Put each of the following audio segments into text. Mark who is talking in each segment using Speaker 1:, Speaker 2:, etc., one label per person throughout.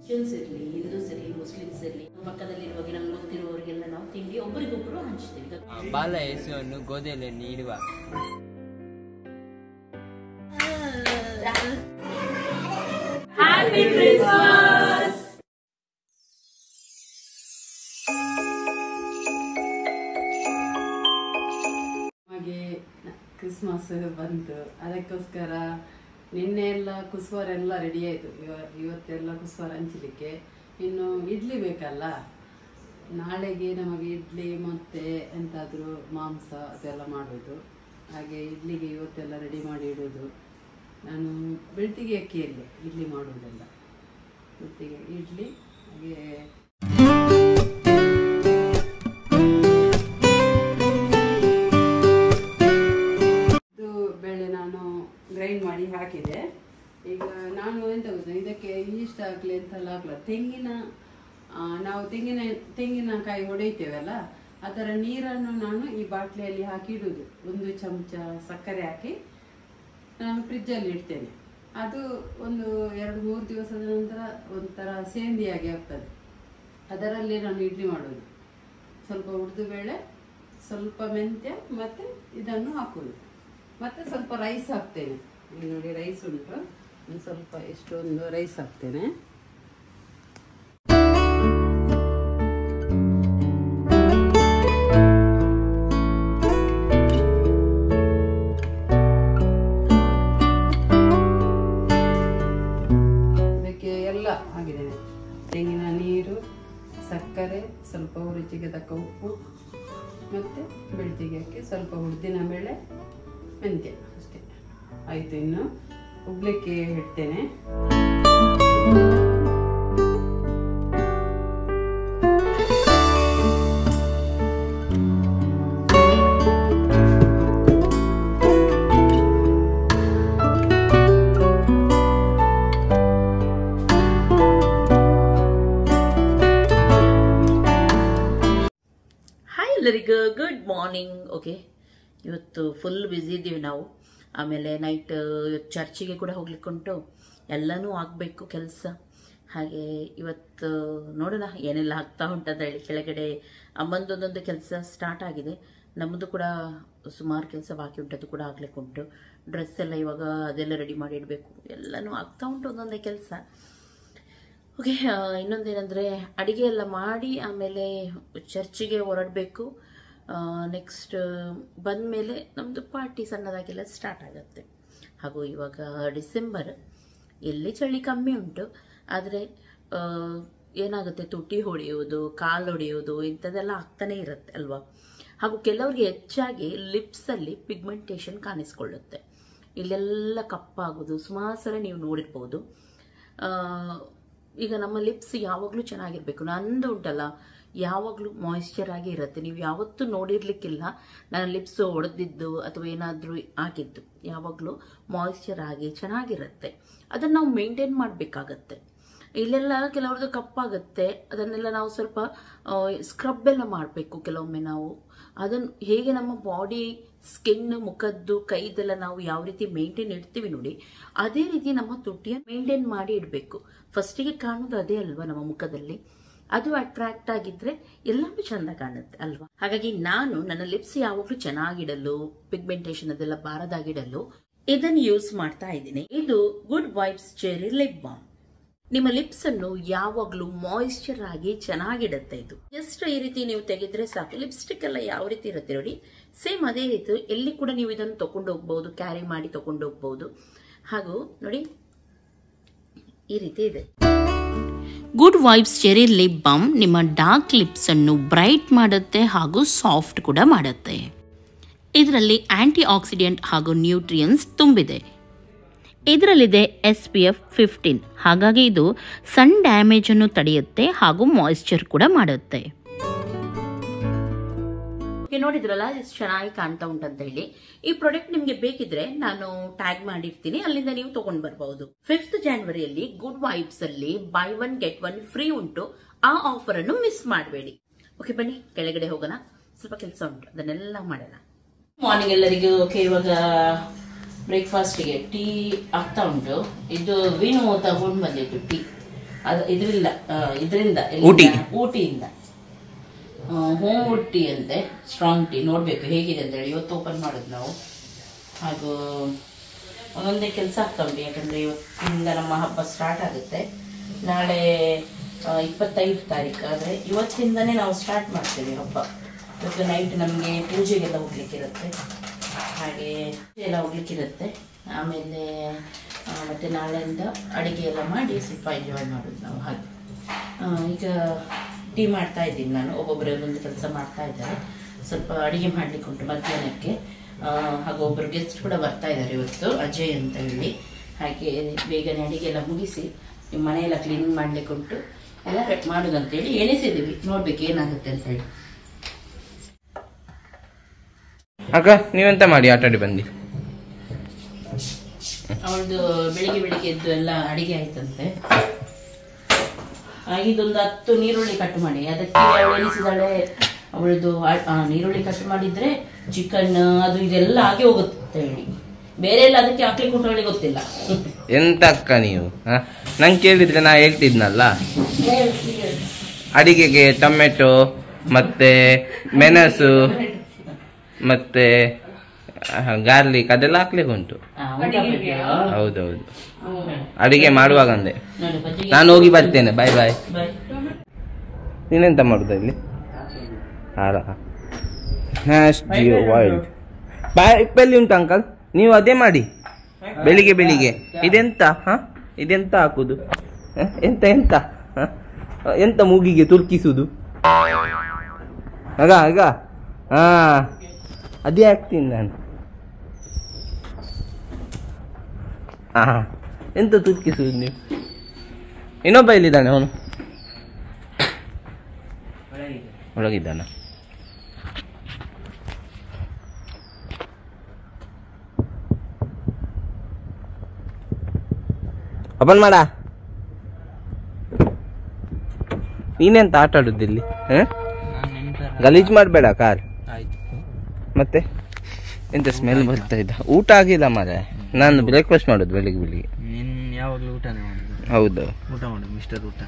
Speaker 1: Christians ಇರಲಿ, ಹಿಂದೂಸ್ ಇರಲಿ, Muslims ಇರಲಿ, ಪಕ್ಕದಲ್ಲಿರುವಾಗ ನಮ್ಗೆ ಗೊತ್ತಿರುವವರಿಗೆಲ್ಲ ನಾವು ತಿಂಡಿ ಒಬ್ಬರಿಗೊಬ್ಬರು ಹಂಚ್ತೀವಿ.
Speaker 2: ಬಾಲ ಹೆಸರನ್ನು ಗೋಧೆಯಲ್ಲಿ ಇಡುವ.
Speaker 1: Happy Christmas.
Speaker 3: ಹಾಗೆ ಕ್ರಿಸ್ಮಸ್ ಬಂತು, ಅದಕ್ಕೋಸ್ಕರ ನಿನ್ನೆ ಎಲ್ಲ ಕುಸುವರೆಲ್ಲ ರೆಡಿ ಆಯಿತು. ಇವತ್ತೆಲ್ಲ ಕುಸುವರ ಹಂಚಲಿಕ್ಕೆ. ಇನ್ನು ಇಡ್ಲಿ ಬೇಕಲ್ಲ, ನಾಳೆಗೆ ನಮಗೆ ಇಡ್ಲಿ ಮತ್ತು ಎಂತಾದರೂ ಮಾಂಸ ಅದೆಲ್ಲ ಮಾಡೋದು. ಹಾಗೆ ಇಡ್ಲಿಗೆ ಇವತ್ತೆಲ್ಲ ರೆಡಿ ಮಾಡಿ ಇಡೋದು. ನಾನು ಬೆಳ್ತಿಗೆ ಅಕ್ಕಿಯಲ್ಲಿ ಇಡ್ಲಿ ಮಾಡೋದೆಲ್ಲ. ಬೆಳ್ತಿಗೆ ಇಡ್ಲಿ, ಹಾಗೆ ಇದು ಬೇಳೆ ನಾನು ಗ್ರೈಂಡ್ ಮಾಡಿ ಹಾಕಿದೆ. ಈಗ ನಾನು ಎಂತ ಗೊತ್ತಾ, ಇದಕ್ಕೆ ಈಸ್ಟ್ ಹಾಕಲಿ ಅಂತೆಲ್ಲ ಹಾಕಲ್ಲ. ನಾವು ತೆಂಗಿನಕಾಯಿ ಹೊಡೆಯುತ್ತೇವಲ್ಲ, ಅದರ ನೀರನ್ನು ನಾನು ಈ ಬಾಟ್ಲಿಯಲ್ಲಿ ಹಾಕಿ ಇಡುವುದು. 1 ಚಮಚ ಸಕ್ಕರೆ ಹಾಕಿ ನಾನು ಫ್ರಿಜ್ಜಲ್ಲಿ ಇಡ್ತೇನೆ. ಅದು ಒಂದು 2-3 ದಿವಸದ ನಂತರ ಒಂಥರ ಸೇಂದಿಯಾಗಿ ಆಗ್ತದೆ. ಅದರಲ್ಲಿ ನಾನು ಇಡ್ಲಿ ಮಾಡೋದು. ಸ್ವಲ್ಪ ಉರ್ದು ಬೇಳೆ, ಸ್ವಲ್ಪ ಮೆಂತ್ಯ ಮತ್ತು ಇದನ್ನು ಹಾಕೋದು. ಮತ್ತು ಸ್ವಲ್ಪ ರೈಸ್ ಹಾಕ್ತೇನೆ. ನೋಡಿ, ರೈಸ್ ಉಂಟು, ಒಂದು ಸ್ವಲ್ಪ ಎಷ್ಟೊಂದು ರೈಸ್ ಹಾಕ್ತೇನೆ. ಇದಕ್ಕೆ ಎಲ್ಲ ಹಾಕಿದ್ದೇನೆ. ತೆಂಗಿನ ನೀರು, ಸಕ್ಕರೆ, ಸ್ವಲ್ಪ ರುಚಿಗೆ ತಕ್ಕ ಉಪ್ಪು ಮತ್ತು ಬೆಳ್ತಿಗೆ ಅಕ್ಕಿ, ಸ್ವಲ್ಪ ಉದ್ದಿನ ಬೇಳೆ, ಮೆಂತ್ಯ, ಅಷ್ಟೇ ಆಯಿತು. ಇನ್ನು ಉಬ್ಲಿಕ್ಕೆ ಇಡ್ತೇನೆ.
Speaker 1: ಹಾಯ್ ಎಲ್ಲರಿಗೂ, ಗುಡ್ ಮಾರ್ನಿಂಗ್. ಓಕೆ, ಇವತ್ತು ಫುಲ್ ಬ್ಯುಸಿ ಇದ್ದೀವಿ ನಾವು. ಆಮೇಲೆ ನೈಟ್ ಚರ್ಚಿಗೆ ಕೂಡ ಹೋಗ್ಲಿಕ್ಕೆ ಉಂಟು. ಎಲ್ಲನೂ ಆಗಬೇಕು ಕೆಲಸ. ಹಾಗೆ ಇವತ್ತು ನೋಡೋಣ ಏನೆಲ್ಲ ಆಗ್ತಾ ಉಂಟಂತ ಹೇಳಿ. ಕೆಳಗಡೆ ಅಮ್ಮಂದೊಂದೊಂದು ಕೆಲಸ ಸ್ಟಾರ್ಟ್ ಆಗಿದೆ. ನಮ್ಮದು ಕೂಡ ಸುಮಾರು ಕೆಲಸ ಬಾಕಿ ಉಂಟು, ಅದು ಕೂಡ ಆಗ್ಲಿಕ್ಕೆ ಉಂಟು. ಡ್ರೆಸ್ ಎಲ್ಲ ಇವಾಗ ಅದೆಲ್ಲ ರೆಡಿ ಮಾಡಿ ಇಡಬೇಕು. ಎಲ್ಲನೂ ಆಗ್ತಾ ಉಂಟು ಒಂದೊಂದೇ ಕೆಲಸ. ಓಕೆ, ಇನ್ನೊಂದೇನೆಂದರೆ ಅಡುಗೆ ಎಲ್ಲ ಮಾಡಿ ಆಮೇಲೆ ಚರ್ಚಿಗೆ ಹೊರಡಬೇಕು. ನೆಕ್ಸ್ಟ್ ಬಂದ ಮೇಲೆ ನಮ್ಮದು ಪಾರ್ಟಿ ಸಣ್ಣದಾಗೆಲ್ಲ ಸ್ಟಾರ್ಟ್ ಆಗುತ್ತೆ. ಹಾಗೂ ಇವಾಗ ಡಿಸೆಂಬರ್, ಎಲ್ಲಿ ಚಳಿ ಕಮ್ಮಿ ಉಂಟು, ಆದರೆ ಏನಾಗುತ್ತೆ, ತುಟಿ ಹೊಡೆಯೋದು, ಕಾಲು ಹೊಡೆಯೋದು ಇಂಥದ್ದೆಲ್ಲ ಆಗ್ತಾನೆ ಇರುತ್ತೆ ಅಲ್ವಾ. ಹಾಗೂ ಕೆಲವರಿಗೆ ಹೆಚ್ಚಾಗಿ ಲಿಪ್ಸಲ್ಲಿ ಪಿಗ್ಮೆಂಟೇಷನ್ ಕಾಣಿಸ್ಕೊಳ್ಳುತ್ತೆ. ಇಲ್ಲೆಲ್ಲ ಕಪ್ಪಾಗೋದು ಸುಮಾರು ಸಲ ನೀವು ನೋಡಿರ್ಬೋದು. ಈಗ ನಮ್ಮ ಲಿಪ್ಸ್ ಯಾವಾಗಲೂ ಚೆನ್ನಾಗಿರ್ಬೇಕು. ನಂದು ಉಂಟಲ್ಲ, ಯಾವಾಗಲೂ ಮಾಯಿಶ್ಚರ್ ಆಗಿ ಇರುತ್ತೆ. ನೀವು ಯಾವತ್ತೂ ನೋಡಿರ್ಲಿಕ್ಕಿಲ್ಲ ನಾನು ಲಿಪ್ಸ್ ಹೊಡೆದಿದ್ದು ಅಥವಾ ಏನಾದರೂ ಆಗಿದ್ದು. ಯಾವಾಗಲೂ ಮಾಯಿಶ್ಚರ್ ಆಗಿ ಚೆನ್ನಾಗಿರುತ್ತೆ. ಅದನ್ನು ನಾವು ಮೇಂಟೈನ್ ಮಾಡಬೇಕಾಗತ್ತೆ. ಇಲ್ಲೆಲ್ಲ ಕೆಲವ್ರದ್ದು ಕಪ್ಪಾಗುತ್ತೆ, ಅದನ್ನೆಲ್ಲ ನಾವು ಸ್ವಲ್ಪ ಸ್ಕ್ರಬ್ ಎಲ್ಲ ಮಾಡಬೇಕು. ಕೆಲವೊಮ್ಮೆ ನಾವು ಅದನ್ನು ಹೇಗೆ ನಮ್ಮ ಬಾಡಿ ಸ್ಕಿನ್, ಮುಖದ್ದು, ಕೈದೆಲ್ಲ ನಾವು ಯಾವ ರೀತಿ ಮೇಂಟೈನ್ ಇಡ್ತೀವಿ ನೋಡಿ, ಅದೇ ರೀತಿ ನಮ್ಮ ತುಟಿಯನ್ನು ಮೇಂಟೈನ್ ಮಾಡಿ ಇಡಬೇಕು. ಫಸ್ಟಿಗೆ ಕಾಣೋದು ಅದೇ ಅಲ್ವಾ ನಮ್ಮ ಮುಖದಲ್ಲಿ. ಅದು ಅಟ್ರಾಕ್ಟ್ ಆಗಿದ್ರೆ ಎಲ್ಲವೂ ಚಂದ ಕಾಣುತ್ತೆ ಅಲ್ವಾ. ಹಾಗಾಗಿ ನಾನು ನನ್ನ ಲಿಪ್ಸ್ ಯಾವಾಗಲೂ ಚೆನ್ನಾಗಿಡಲು, ಪಿಗ್ಮೆಂಟೇಷನ್ ಅದೆಲ್ಲ ಬಾರದಾಗಿಡಲು ಇದನ್ನು ಯೂಸ್ ಮಾಡ್ತಾ ಇದ್ದೀನಿ. ಇದು Good Vibes cherry lip balm. ನಿಮ್ಮ ಲಿಪ್ಸ್ ಅನ್ನು ಯಾವಾಗಲೂ ಮಾಯಿಶ್ಚರ್ ಆಗಿ ಚೆನ್ನಾಗಿಡುತ್ತೆ. ಇದು ಜಸ್ಟ್ ಈ ರೀತಿ ನೀವು ತೆಗೆದ್ರೆ ಸಾಕು. ಲಿಪ್ಸ್ಟಿಕ್ ಎಲ್ಲ ಯಾವ ರೀತಿ ಇರುತ್ತೆ ನೋಡಿ, ಸೇಮ್ ಅದೇ ರೀತಿ ಎಲ್ಲಿ ಕೂಡ ನೀವು ಇದನ್ನು ತಗೊಂಡು ಹೋಗ್ಬಹುದು, ಕ್ಯಾರಿ ಮಾಡಿ ತಗೊಂಡು ಹೋಗ್ಬಹುದು. ಹಾಗೂ ನೋಡಿ, ಈ ರೀತಿ ಇದೆ.
Speaker 4: Good Vibes cherry lip balm ನಿಮ್ಮ ಡಾರ್ಕ್ ಲಿಪ್ಸ್ ಅನ್ನು ಬ್ರೈಟ್ ಮಾಡುತ್ತೆ ಹಾಗೂ ಸಾಫ್ಟ್ ಕೂಡ ಮಾಡುತ್ತೆ. ಇದರಲ್ಲಿ ಆಂಟಿ ಆಕ್ಸಿಡೆಂಟ್ ಹಾಗೂ ನ್ಯೂಟ್ರಿಯನ್ಸ್ ತುಂಬಿದೆ. ಇದರಲ್ಲಿದೆ SPF 15, ಹಾಗಾಗಿ ಇದು ಸನ್ ಡ್ಯಾಮೇಜ್ ಅನ್ನು ತಡೆಯುತ್ತೆ ಹಾಗೂ ಮಾಯಿಶ್ಚರ್ ಕೂಡ ಮಾಡುತ್ತೆ.
Speaker 1: ನೋಡಿದ್ರಲ್ಲ ಎಷ್ಟು ಚೆನ್ನಾಗಿ ಕಾಣ್ತಾ ಉಂಟಂತ ಹೇಳಿ. ಈ ಪ್ರಾಡಕ್ಟ್ ನಿಮ್ಗೆ ಬೇಕಿದ್ರೆ ನಾನು ಟ್ಯಾಗ್ ಮಾಡಿರ್ತೀನಿ, ಅಲ್ಲಿಂದ ನೀವು ತಗೊಂಡ್ ಬರಬಹುದು. 5th ಜಾನ್ವರಿಯಲ್ಲಿ ಗುಡ್ ವೈಬ್ಸ್ ಅಲ್ಲಿ ಬೈ 1 get 1 ಫ್ರೀ ಉಂಟು. ಆ ಆಫರ್ ಅನ್ನು ಮಿಸ್ ಮಾಡಬೇಡಿ. ಓಕೆ, ಬನ್ನಿ ಕೆಳಗಡೆ ಹೋಗೋಣ. ಸ್ವಲ್ಪ ಕೆಲಸ ಉಂಟು, ಅದನ್ನೆಲ್ಲ ಮಾಡೋಣ. ಮಾರ್ನಿಂಗ್ ಎಲ್ಲರಿಗೂ. ಓಕೆ, ಇವಾಗ ಬ್ರೇಕ್ಫಾಸ್ಟ್ಗೆ ಟೀ ಆಗ್ತಾ ಉಂಟು. ಇದು ವಿನು ತಗೊಂಡು ಬಂದಿತ್ತು ಟೀ. ಅದು ಇದರಿಂದ ಊಟಿಯಿಂದ ಹೋಮ್ ವುಡ್ ಟೀ ಅಂತೆ, ಸ್ಟ್ರಾಂಗ್ ಟೀ. ನೋಡ್ಬೇಕು ಹೇಗಿದೆ ಅಂತೇಳಿ. ಇವತ್ತು ಓಪನ್ ಮಾಡೋದು ನಾವು. ಹಾಗೂ ಒಂದೊಂದೇ ಕೆಲಸ ಆಗ್ತಾ ಉಂಟು, ಯಾಕಂದ್ರೆ ಇವತ್ತಿಂದ ನಮ್ಮ ಹಬ್ಬ ಸ್ಟಾರ್ಟ್ ಆಗುತ್ತೆ. ನಾಳೆ 25 ತಾರೀಕು, ಆದರೆ ಇವತ್ತಿಂದನೇ ನಾವು ಸ್ಟಾರ್ಟ್ ಮಾಡ್ತೇವೆ ಹಬ್ಬ. ಇವತ್ತು ನೈಟ್ ನಮಗೆ ಪೂಜೆಗೆಲ್ಲ ಹೋಗ್ಲಿಕ್ಕಿರುತ್ತೆ, ಹಾಗೆ ಎಲ್ಲ ಹೋಗ್ಲಿಕ್ಕಿರುತ್ತೆ. ಆಮೇಲೆ ಮತ್ತೆ ನಾಳೆಯಿಂದ ಅಡುಗೆ ಎಲ್ಲ ಮಾಡಿ ಸ್ವಲ್ಪ ಎಂಜಾಯ್ ಮಾಡೋದು ನಾವು. ಹಾಗೆ ಈಗ ಟೀ ಮಾಡ್ತಾ ಇದ್ದೀನಿ ನಾನು. ಒಬ್ಬೊಬ್ಬರೇ ಒಂದೊಂದು ಕೆಲಸ ಮಾಡ್ತಾ ಇದ್ದಾರೆ. ಸ್ವಲ್ಪ ಅಡುಗೆ ಮಾಡ್ಲಿಕ್ಕೆ ಉಂಟು ಮಧ್ಯಾಹ್ನಕ್ಕೆ. ಹಾಗೂ ಒಬ್ಬರು ಗೆಸ್ಟ್ ಕೂಡ ಬರ್ತಾ ಇದ್ದಾರೆ ಇವತ್ತು, ಅಜಯ್ ಅಂತ ಹೇಳಿ. ಹಾಗೆ ಬೇಗನೆ ಅಡುಗೆ ಎಲ್ಲ ಮುಗಿಸಿ ಮನೆಯೆಲ್ಲ ಕ್ಲೀನಿಂಗ್ ಮಾಡ್ಲಿಕ್ಕೆ ಉಂಟು, ಎಲ್ಲ ಮಾಡೋದಂತೇಳಿ ಎಣಿಸಿದ್ದೀವಿ. ನೋಡ್ಬೇಕು ಏನಾಗುತ್ತೆ ಅಂತ ಹೇಳಿ.
Speaker 2: ಅಕ್ಕ ನೀವೆಂತ ಮಾಡಿ ಆಟ ಆಡಿ ಬಂದಿ?
Speaker 1: ಅವಳದು ಬೆಳಿಗ್ಗೆ ಎದ್ದು ಎಲ್ಲ ಅಡಿಗೆ ಆಯ್ತಂತೆ. ಇದೊಂದು 10 ನೀರುಳ್ಳಿ ಕಟ್ ಮಾಡಿ, ಅದಕ್ಕೆ ಅವಳು ಎನಿಸಿದಾಳೆ ಅವಳದು ನೀರುಳ್ಳಿ ಕಟ್ ಮಾಡಿದ್ರೆ ಚಿಕನ್ ಅದು ಇದೆಲ್ಲ ಆಗಿ ಹೋಗುತ್ತೆ ಹೇಳಿ. ಬೇರೆ ಎಲ್ಲ ಅದಕ್ಕೆ ಹಾಕ್ಲಿಕ್ಕೆ ಅವಳಿಗೆ ಗೊತ್ತಿಲ್ಲ.
Speaker 2: ಎಂತ ಅಕ್ಕ ನೀವು ನಂಗೆ ಕೇಳಿದ್ರೆ ನಾ ಹೇಳ್ತಿದ್ನಲ್ಲ, ಅಡಿಗೆಗೆ ಟೊಮೆಟೊ ಮತ್ತೆ ಮೆಣಸು ಮತ್ತೆ ಗಾರ್ಲಿಕ್ ಅದೆಲ್ಲ ಹಾಕ್ಲಿಕ್ಕೆ ಉಂಟು. ಹೌದೌದು, ಅಡಿಗೆ ಮಾಡುವಾಗ ಅಂದೆ. ನಾನು ಹೋಗಿ ಬರ್ತೇನೆ, ಬಾಯ್ ಬಾಯ್. ನೀನೆಂತ ಮಾಡುದ ಇಲ್ಲಿ? ವೈಲ್ಡ್ ಬಾಯಲ್ಲಿ ಉಂಟು ಅಂಕಲ್, ನೀವು ಅದೇ ಮಾಡಿ ಬೆಳಿಗ್ಗೆ. ಇದೆಂತ ಇದೆಂತ ಹಾಕುದು? ಎಂತ ಎಂತ ಎಂತ ಮೂಗಿಗೆ ತುರ್ಕಿಸುದು? ಆಗ ಹಾ ಅದೇ ಹಾಕ್ತೀನಿ ನಾನು. ಎಂತ ತುರ್ಕಿಸುದು ನೀವು? ಇನ್ನೊಬ್ಬ ಇಲ್ಲಿದ್ದಾನೆ, ಅವನು ಒಳಗಿದ್ದಾನ. ಓಪನ್ ಮಾಡ. ನೀನೆಂತ ಆಟ ಆಡುದಿಲ್ಲಿ? ಗಲೀಜ್ ಮಾಡಬೇಡ ಕಾರ್. ಮತ್ತೆ ಎಂತ ಸ್ಮೆಲ್ ಬರ್ತಾ ಇದ್ದ? ಊಟ ಆಗಿಲ್ಲ ಮಾರೆ. ನಾನು ಬ್ರೇಕ್ಫಾಸ್ಟ್ ಮಾಡೋದು ಬೆಳಿಗ್ಗೆ.
Speaker 5: ಯಾವಾಗಲೂ ಊಟನೇ ಮಾಡೋದು.
Speaker 2: ಹೌದು,
Speaker 5: ಊಟ ಮಾಡೋದು ಮಿಸ್ಟರ್ ಊಟ.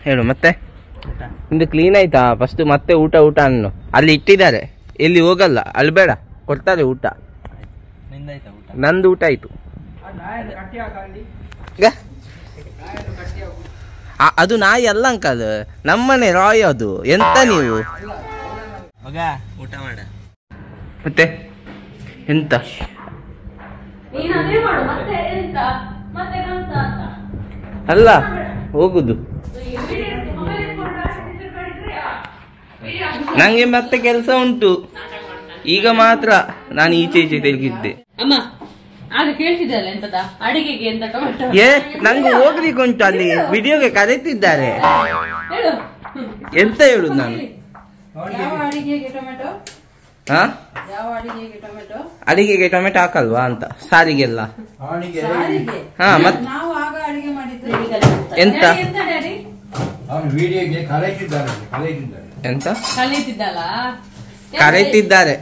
Speaker 2: ಹೇಳು ಮತ್ತೆ. ನಿಂದು ಕ್ಲೀನ್ ಆಯ್ತಾ? ಫಸ್ಟ್ ಮತ್ತೆ ಊಟ ಅನ್ನು ಅಲ್ಲಿ ಇಟ್ಟಿದ್ದಾರೆ, ಎಲ್ಲಿ ಹೋಗಲ್ಲ, ಅಲ್ಬೇಡ, ಕೊಡ್ತಾರೆ ಊಟ.
Speaker 5: ನಿಂದಾಯ್ತಾ ಊಟ?
Speaker 2: ನಂದು ಊಟ ಆಯ್ತು. ಅದು ನಾಯಿ ಅಲ್ಲ ಅಂಕಲ್, ನಮ್ಮನೆ ರಾಯ್ ಅದು. ಎಂತ ನೀವು
Speaker 5: ಊಟ ಮಾಡ.
Speaker 2: ಮತ್ತೆ ಎಂತ ಅಲ್ಲ ಹೋಗುದು. ನಂಗೆ ಮತ್ತೆ ಕೆಲಸ ಉಂಟು. ಈಗ ಮಾತ್ರ ನಾನು ಈಚೆ ತಿರುಗಿದ್ದೆ.
Speaker 1: ಅಮ್ಮ ಆಗ ಕೇಳ್ತಿದ್ದಲ್ಲ ಎಂತದ ಅಡಿಗೆಗೆ ಎಂತ ಟೊಮೆಟೊ?
Speaker 2: ನಂಗೆ ಹೋಗ್ಲಿಕ್ಕೆ ಉಂಟು, ಅಲ್ಲಿ ವಿಡಿಯೋಗೆ ಕರೀತಿದ್ದಾರೆ. ಎಂತ ಹೇಳುದು ನಾನು? ಅಡಿಗೆಗೆ ಟೊಮೆಟೊ ಹಾಕಲ್ವಾ ಅಂತ? ಸಾರಿಗೆಲ್ಲ ಹಾ. ಮತ್ತೆ ಎಂತ ಎಂತ ಕರೀತಿದ್ದಾರೆ?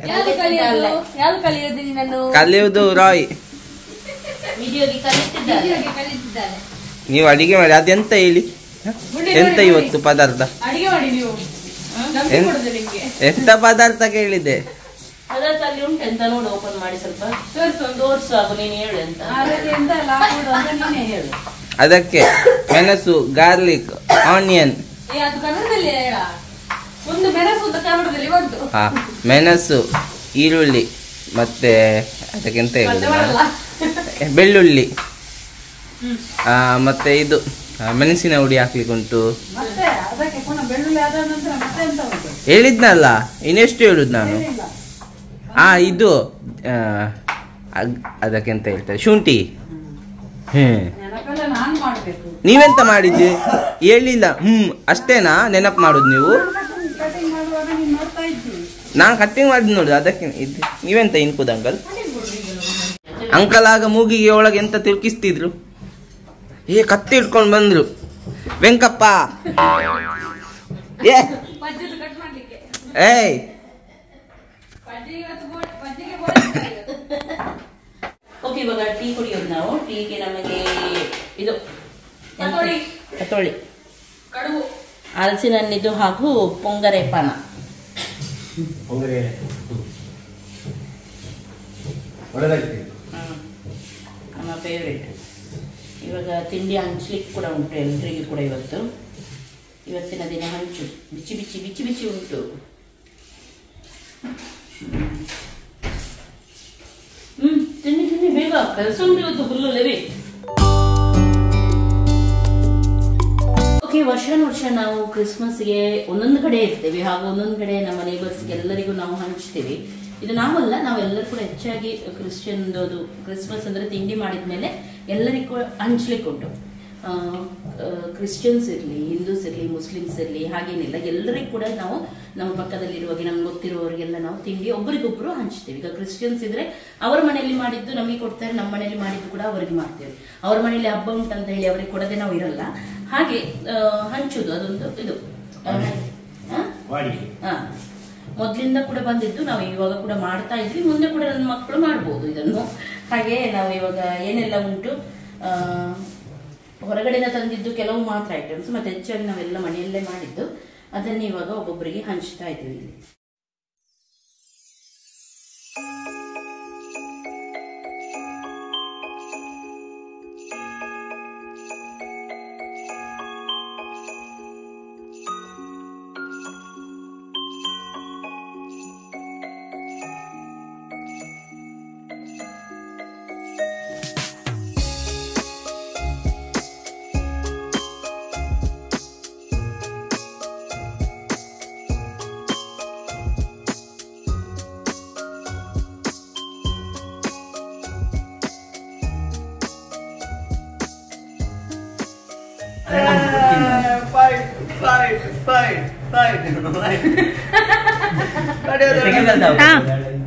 Speaker 2: ಕಲಿಯುವುದು ರಾಯ್. ನೀವು ಅಡಿಗೆ ಮಾಡಿ. ಅದೆಂತ ಹೇಳಿ, ಎಂತ ಇವತ್ತು ಪದಾರ್ಥ? ಎಂತ ಪದಾರ್ಥ ಕೇಳಿದೆ?
Speaker 1: ಅಲ್ಲಿ ಉಂಟು ಎಂತ ನೋಡು, ಓಪನ್ ಮಾಡಿ ಸ್ವಲ್ಪ ತೋರ್ಸು. ನೀನು ಹೇಳು ಎಂತ.
Speaker 2: ಅದಕ್ಕೆ ಮೆಣಸು, ಗಾರ್ಲಿಕ್, ಆನಿಯನ್. ಮೆಣಸು, ಈರುಳ್ಳಿ, ಮತ್ತೆ ಅದಕ್ಕೆಂತ ಹೇಳುದು, ಬೆಳ್ಳುಳ್ಳಿ, ಮತ್ತೆ ಇದು ಮೆಣಸಿನ ಹುಡಿ ಹಾಕ್ಲಿಕ್ಕೆ ಉಂಟು. ಹೇಳಿದ್ನಲ್ಲ, ಇನ್ನೆಷ್ಟು ಹೇಳುದು ನಾನು? ಇದು ಅದಕ್ಕೆಂತ ಹೇಳ್ತಾರೆ, ಶುಂಠಿ. ನೀವೆಂತ ಮಾಡಿದ್ರಿ? ಹೇಳಿಲ್ಲ. ಅಷ್ಟೇನಾ ನೆನಪು ಮಾಡುದು ನೀವು? ನಾನು ಕಟ್ಟಿಂಗ್ ಮಾಡಿದ್ ನೋಡುದು. ಅದಕ್ಕೆ ನೀವೆಂತ ಇನ್ಕುದು ಅಂಕಲ್? ಅಂಕಲ್ ಆಗ ಮೂಗಿಗೆ ಒಳಗೆ ಎಂತ ತಿರುಗಿಸ್ತಿದ್ರು. ಕತ್ತಿ ಇಟ್ಕೊಂಡು ಬಂದ್ರು. ವೆಂಕಪ್ಪ ಏಯ್
Speaker 1: ಓಕೆ, ಇವಾಗ ಟೀ ಕುಡಿಯೋದು ನಾವು. ಟೀಗೆ ನಮಗೆ ಇದು ತೊಳಿ ಹಲಸಿನ ಹಣ್ಣಿದು ಹಾಗೂ ಪೊಂಗರೆ ಪಾನ. ನಮ್ಮ ಫೇವ್ರೇಟ್. ಇವಾಗ ತಿಂಡಿ ಹಂಚ್ಲಿಕ್ಕೆ ಕೂಡ ಉಂಟು ಎಲ್ರಿಗೂ ಕೂಡ. ಇವತ್ತಿನ ದಿನ ಹಂಚು ಬಿಚ್ಚಿ ಬಿಚ್ಚಿ ಬಿಚ್ಚಿ ಬಿಚ್ಚಿ ಉಂಟು. ತಿನ್ನಿ ತಿನ್ನಿ ಬೇಗ, ಕೆಲಸ ಉಂಟು ಇವತ್ತು ಫುಲ್ಲು ಲೆವಿ. ಓಕೆ, ವರ್ಷ ನಾವು ಕ್ರಿಸ್ಮಸ್ಗೆ ಒಂದೊಂದು ಕಡೆ ಇರ್ತೇವೆ ಹಾಗೂ ಒಂದೊಂದು ಕಡೆ ನಮ್ಮ ನೇಬರ್ಸ್ಗೆ ಎಲ್ಲರಿಗೂ ನಾವು ಹಂಚ್ತೀವಿ. ಇದು ನಾವಲ್ಲ, ನಾವೆಲ್ಲರೂ ಕೂಡ ಹೆಚ್ಚಾಗಿ ಕ್ರಿಶ್ಚಿಯನ್ದು ಕ್ರಿಸ್ಮಸ್ ಅಂದ್ರೆ ತಿಂಡಿ ಮಾಡಿದ್ಮೇಲೆ ಎಲ್ಲರಿಗೂ ಹಂಚ್ಲಿಕ್ಕೆ ಉಂಟು. ಕ್ರಿಶ್ಚಿಯನ್ಸ್ ಇರಲಿ, ಹಿಂದೂಸ್ ಇರಲಿ, ಮುಸ್ಲಿಮ್ಸ್ ಇರಲಿ ಹಾಗೇನಿಲ್ಲ, ಎಲ್ಲರಿಗೂ ಕೂಡ ನಾವು ನಮ್ಮ ಪಕ್ಕದಲ್ಲಿರುವಾಗ ನಮ್ಗೆ ಗೊತ್ತಿರುವವರಿಗೆಲ್ಲ ನಾವು ತಿಂಡಿ ಒಬ್ಬರಿಗೊಬ್ಬರು ಹಂಚ್ತೀವಿ. ಈಗ ಕ್ರಿಶ್ಚಿಯನ್ಸ್ ಇದ್ರೆ ಅವರ ಮನೆಯಲ್ಲಿ ಮಾಡಿದ್ದು ನಮಗೆ ಕೊಡ್ತಾರೆ, ನಮ್ಮ ಮನೆಯಲ್ಲಿ ಮಾಡಿದ್ದು ಕೂಡ ಅವರಿಗೆ ಮಾಡ್ತೇವೆ. ಅವರ ಮನೆಯಲ್ಲಿ ಹಬ್ಬ ಉಂಟಂತ ಹೇಳಿ ಅವರಿಗೆ ಕೊಡದೆ ನಾವು ಇರಲ್ಲ. ಹಾಗೆ ಹಂಚುದು ಅದೊಂದು ಇದು ಮೊದ್ಲಿಂದ ಕೂಡ ಬಂದಿದ್ದು. ನಾವು ಇವಾಗ ಕೂಡ ಮಾಡ್ತಾ ಇದ್ವಿ, ಮುಂದೆ ಕೂಡ ನನ್ನ ಮಕ್ಕಳು ಮಾಡ್ಬೋದು ಇದನ್ನು. ಹಾಗೆ ನಾವು ಇವಾಗ ಏನೆಲ್ಲ ಉಂಟು, ಹೊರಗಡೆನ ತಂದಿದ್ದು ಕೆಲವು ಮಾತ್ರ ಐಟಮ್ಸ್, ಮತ್ತೆ ಹೆಚ್ಚಾಗಿ ನಾವೆಲ್ಲ ಮನೆಯಲ್ಲೇ ಮಾಡಿದ್ದು. ಅದನ್ನ ಇವಾಗ ಒಬ್ಬೊಬ್ಬರಿಗೆ ಹಂಚ್ತಾ ಇದ್ದೀವಿ ಇಲ್ಲಿ.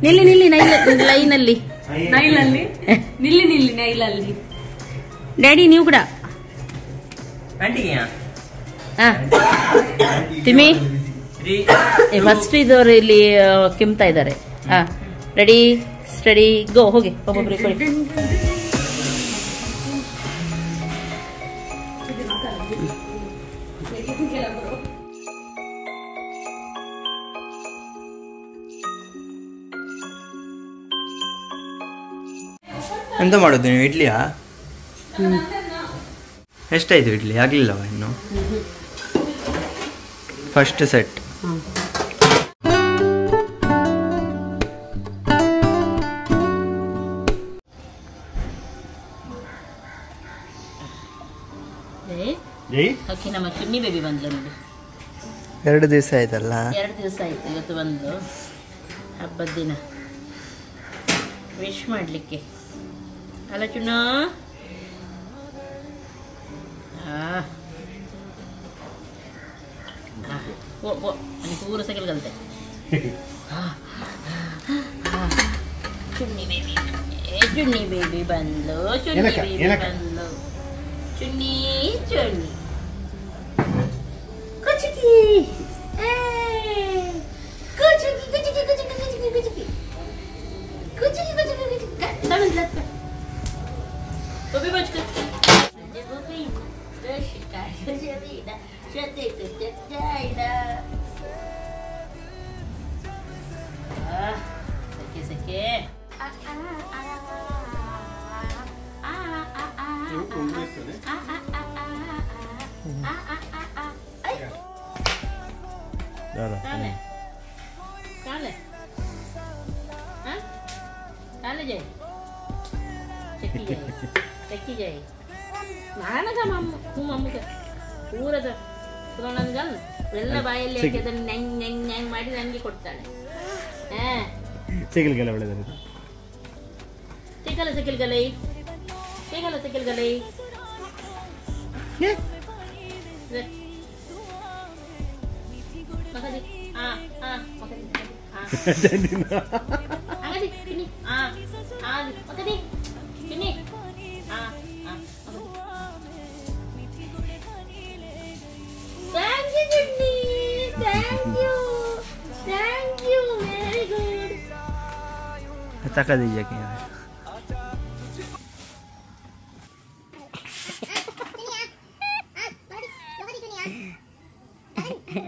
Speaker 1: ನಿಲ್ಲಿ ನಿಲ್ಲಿ ಲೈನಲ್ಲಿ ನಿಲ್ಲಿ ನೈಲಲ್ಲಿ. ಡ್ಯಾಡಿ ನೀವು ಕೂಡ ತಿಮ್ಮಿ ಫಸ್ಟ್ ಇದವರು ಇಲ್ಲಿ ಕೆಮ್ತಾ ಇದ್ದಾರೆ. ರೆಡಿ ಸ್ಟಡಿ ಗೋ, ಹೋಗಿ ಒಬ್ಬೊಬ್ಬರಿಗೆ ಕೊಡಿ.
Speaker 5: ಎಂತ ಮಾಡೋದು ನೀವು? ಇಡ್ಲಿಯಾ? ಎಷ್ಟಾಯ್ತು ಇಡ್ಲಿ? ಆಗ್ಲಿಲ್ಲವ ಇನ್ನು? First set.
Speaker 1: ನಮ್ಮ ಚುನ್ನಿ ಬೇಬಿ ಬಂದ್ಲು ನೋಡಿ.
Speaker 5: 2 ದಿವಸ ಆಯ್ತಲ್ಲ?
Speaker 1: 2 ದಿವಸ ಆಯ್ತು. ಇವತ್ತು ಬಂದು ಹಬ್ಬದ ದಿನ ವಿಶ್ ಮಾಡ್ಲಿಕ್ಕೆ ಅಲ್ಲ ಚುನ್ನ. ಪೂರ ಸೈಕಲ್ ಕಲಿತೆ. ಚುನ್ನಿ ಬೇಬಿ ಬಂದ್ಲು, ಚುನ್ನಿ ಬೇಬಿ ಬಂದ್ಲು. Chunni chunni ಕುಚುಕಿ ಕುಚುಕಿ ಕುಚುಕಿ ಕುಚುಕಿ ಕುಚುಕಿ ಕುಚುಕಿ ಕುಚುಕಿ ಕುಚುಕಿ ಕುಚುಕಿ Tamil ಲತ್ತ ಬೊಬಿ ಬಚ್ಕ ಬೊಬಿ ದಶಿಕಾ ಶರೀನ ಶತೆ ಕುಚೈನ ಸಕೆ ಸಕೆ Kale. Kale. Hah? Kale jai. Ceki jai. Mana ka mammu ka? Pura da. Suranangal. Ella bayalli haಕಿ ಅದನ್ನ ನೆಂಗ್ ನೆಂಗ್ ನೆಂಗ್ ಮಾಡಿ ನನಗೆ ಕೊಡ್ತಾಳೆ.
Speaker 5: ಸೈಕಲ್ ಗಲೆ ಒಳ್ಳೆದಾರೆ.
Speaker 1: ಸೈಕಲ್ ಗಲೆ. ಸೈಕಲ್ ಗಲೆ. Makadi. Makadi. Makadi. Sini. Makadi. Sini. Thank you, Jimmy. Thank you. Very good.
Speaker 5: Taka dija kya?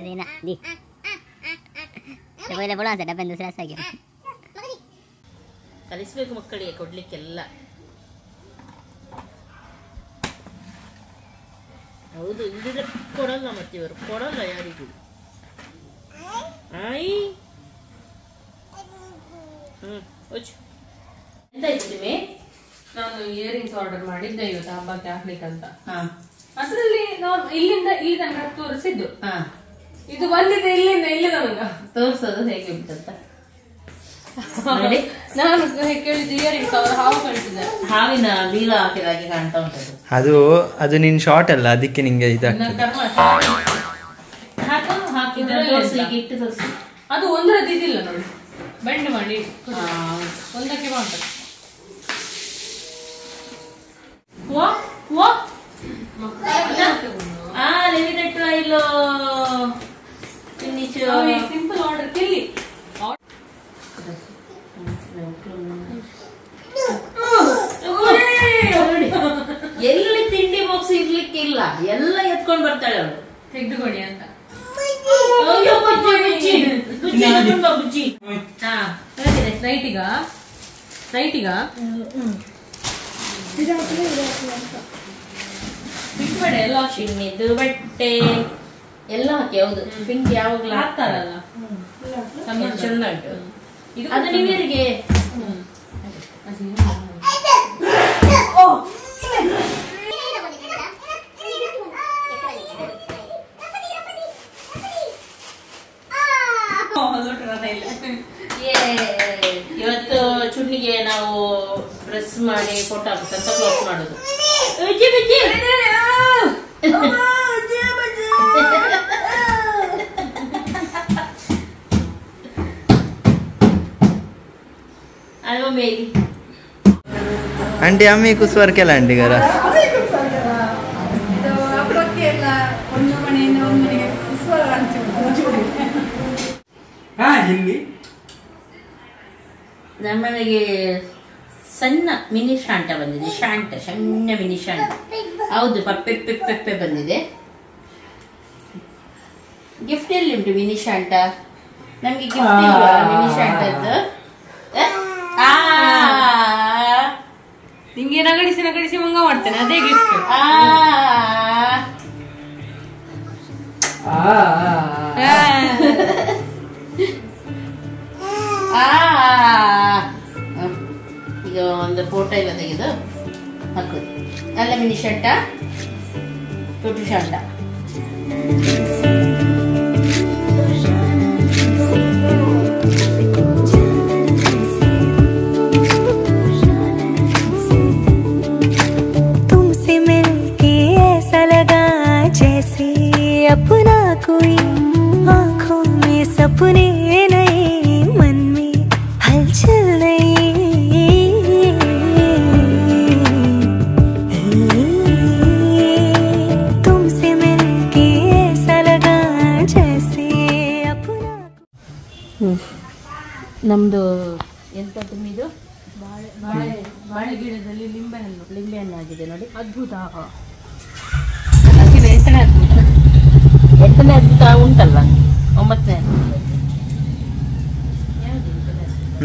Speaker 6: देना दी पहले बोला था डबल दूसरा सा गया
Speaker 1: ಕಲಿಸ್ಬೇಕು ಮಕ್ಕಳಿಗೆ ಕೊಡ್ಲಿಕ್ಕೆಲ್ಲ. ಹೌದು, ಇಲ್ಲದಿದ್ರೆ ಕೊಡಲ್ಲ, ಮತ್ತೆ ಇವರು ಕೊಡಲ್ಲ ಯಾರಿಗೂ. ಆಯ್ ಎಂತ ಇದ್ದೀವಿ?
Speaker 3: ನಾನು ಇಯರಿಂಗ್ಸ್ ಆರ್ಡರ್ ಮಾಡಿದ್ದೆ ಇವತ್ತು ಹಬ್ಬಕ್ಕೆ ಹಾಕ್ಲಿಕ್ಕೆ ಅಂತ. ಅದ್ರಲ್ಲಿ ನಾವು ಇಲ್ಲಿಂದ ಇಲ್ಲಿ ತನಕ ತೋರಿಸಿದ್ದು. ಇದು ಬಂದಿದೆ ಇಲ್ಲಿಂದ ಇಲ್ಲಿ ತನಕ.
Speaker 1: ತೋರ್ಸೋದು ಹೇಗೆ ಉಂಟಂತ
Speaker 3: ನಾನು ಕೇಳಿದ್ದು ಇಯರಿಂಗ್ಸ್ ಅವರು ಹಾವು ಕಳಿಸಿದ್ದಾರೆ.
Speaker 1: ಹಾವಿನ ಬೀಲ ಹಾಕಿದಾಗೆ ಕಾಣ್ತಾ ಉಂಟದು.
Speaker 5: ಅದು ನಿನ್ ಶಾರ್ಟ್ ಅಲ್ಲ, ಅದಕ್ಕೆ ನಿಂಗೆ ಇದಾಗ್ತದೆ.
Speaker 1: ಇಟ್ಟು ತೋರಿಸಿ.
Speaker 3: ಅದು ಒಂದರದ್ದು ಇದಿಲ್ಲ ನೋಡಿ, ಬೆಂಡ್ ಮಾಡಿ ಒಂದಕ್ಕೆ ಮಾಡ್ತಾರೆ. ಸಿಂಪಲ್ ಆರ್ಡರ್ ತಿಲ್ಲಿ
Speaker 1: ಎಲ್ಲಿ ತಿಂಡಿ ಬಾಕ್ಸ್ ಇರ್ಲಿಕ್ಕಿಲ್ಲ, ಎಲ್ಲ ಎತ್ಕೊಂಡ್ ಬರ್ತಾಳೆ ಅವಳು.
Speaker 3: ತೆಗೆದುಕೊಡಿ ಅಂತ. ನೈಟಿಗ ಬಿಟ್ಬೇಡ ಎಲ್ಲ
Speaker 1: ಚಿನ್ನಿದ್ದು ಬಟ್ಟೆ ಎಲ್ಲ ಹಾಕಿ. ಹೌದು, ಪಿಂಕ್ ಯಾವಾಗ್ಲೂ
Speaker 3: ಹಾಕ್ತಾರಲ್ಲ,
Speaker 1: ಚೆಂದ ಉಂಟು. ಅದು ನೀವರಿಗೆ ಇವತ್ತು ಚುನ್ನಿಗೆ ನಾವು ಡ್ರೆಸ್ ಮಾಡಿ ಫೋಟೋ ಹಾಕಿ ಸಂತ ಕ್ಲಾಸ್ ಮಾಡೋದು. ಅಲ್ವಾ ಮೇರಿ
Speaker 5: आंटी आम्ही कुसवर केला आंटी घरा
Speaker 1: ನಮ್ಮನೆಗೆ ಸಣ್ಣ ಮಿನಿ ಶಾಂಟ ಬಂದಿದೆ. ಸಣ್ಣ ಮಿನಿ ಶಾಂಟ. ಹೌದು, ಪಪ್ಪೆ ಬಂದಿದೆ. ಗಿಫ್ಟ್ ಎಲ್ಲಿ ಉಂಟು ಮಿನಿ ಶಾಂಟ? ನಮ್ಗೆ ಗಿಫ್ಟ್ ಇಲ್ವಾ ಮಿನಿ ಶಾಂಟದ್ದು?
Speaker 3: ನಿಂಗೆ ನಗಡಿಸಿ ಮಂಗ ಮಾಡ್ತೇನೆ, ಅದೇ ಗಿಫ್ಟ್.
Speaker 1: ಈಗ ಒಂದು ಫೋಟೋ ಎಲ್ಲ ತೆಗೆದು ಹಾಕೋದು. ಅಲ್ಲ ಮಿನಿ ಶಾಂಟ, ಟೊಟ್ಟು ಶಾಂಟ.
Speaker 7: अपना कोई आंखों में सपने नए, मन में हलचल नहीं, तुमसे मिलके ऐसा लगा जैसे अपना.
Speaker 1: ನಮ್ದು ಎಂತದ್ದು ಮೀದು
Speaker 3: ಬಾಳೆ ಗಿಡದಲ್ಲಿ
Speaker 1: ಲಿಂಬೆಹಣ್ಣು ಆಗಿದೆ ನೋಡಿ.
Speaker 3: ಅದ್ಭುತ.
Speaker 1: ಎಂಟನೇ ಅದ್ಭುತ ಉಂಟಲ್ಲ, 9ನೇ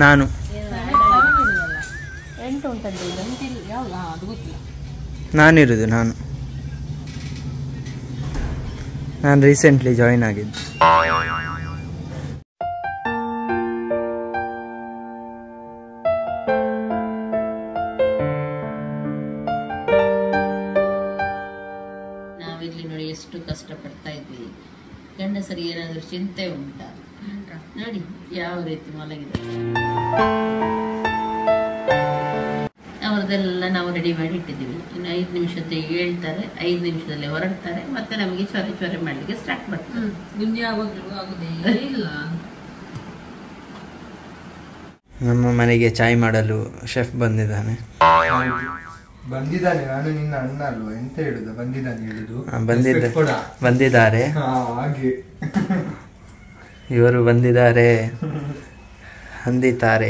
Speaker 5: ನಾನು
Speaker 1: 8 ಉಂಟಂತೆ.
Speaker 3: ಯಾವ್ದು? ಅದು ಗೊತ್ತಿಲ್ಲ.
Speaker 5: ನಾನಿರುದು ನಾನು ರೀಸೆಂಟ್ಲಿ ಜಾಯಿನ್ ಆಗಿದ್ದು.
Speaker 1: ನಾವಿಲ್ಲಿ ನೋಡಿ ಎಷ್ಟು ಕಷ್ಟಪಡ್ತಾ ಇದ್ವಿ. ಗಂಡಸರಿಗೆ ಏನಾದರೂ ಚಿಂತೆ ಉಂಟಾ ನೋಡಿ, ಯಾವ ರೀತಿ ಮಲಗಿದೆ. ಅವ್ರದ್ದೆಲ್ಲ ನಾವು ರೆಡಿ ಮಾಡಿ ಇಟ್ಟಿದ್ದೀವಿ. ಇನ್ನು 5 ನಿಮಿಷಕ್ಕೆ ಹೇಳ್ತಾರೆ, 5 ನಿಮಿಷದಲ್ಲಿ ಹೊರಡ್ತಾರೆ. ಮತ್ತೆ ನಮಗೆ ಚೊರೆ ಮಾಡಲಿಕ್ಕೆ ಸ್ಟಾರ್ಟ್ ಮಾಡ್ತಾರೆ.
Speaker 3: ದುನಿಯಾ ಆಗೋದೇ ಇಲ್ಲ.
Speaker 5: ನಮ್ಮ ಮನೆಗೆ ಚಾಯ್ ಮಾಡಲು ಶೆಫ್ ಬಂದಿದ್ದಾನೆ.
Speaker 8: ನಾನು ನಿನ್ನ ಅಣ್ಣ ಅಲ್ವಾ, ಎಂತ ಹೇಳುದು? ಹೇಳುದು
Speaker 5: ಬಂದಿದ್ದಾರೆ.
Speaker 8: ಹಾಗೆ
Speaker 5: ಇವರು ಬಂದಿದ್ದಾರೆ ಅಂದಿದ್ದಾರೆ.